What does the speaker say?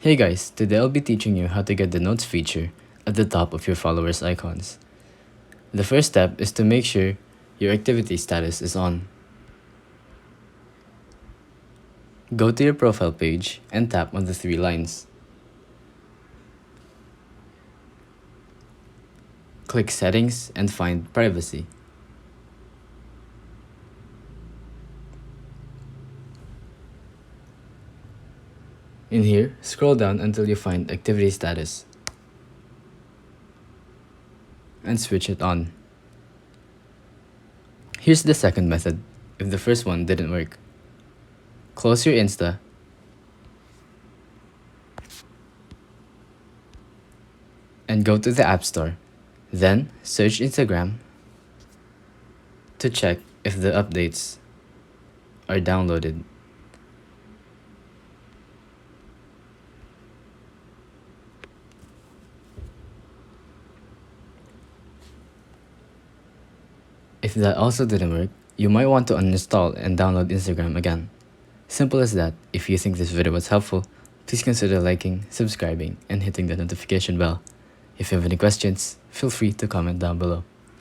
Hey guys, today I'll be teaching you how to get the notes feature at the top of your followers icons. The first step is to make sure your activity status is on. Go to your profile page and tap on the three lines. Click Settings and find Privacy. In here, scroll down until you find Activity Status and switch it on. Here's the second method, if the first one didn't work. Close your Insta and go to the App Store. Then, search Instagram to check if the updates are downloaded. If that also didn't work, you might want to uninstall and download Instagram again. Simple as that. If you think this video was helpful, please consider liking, subscribing, and hitting the notification bell. If you have any questions, feel free to comment down below.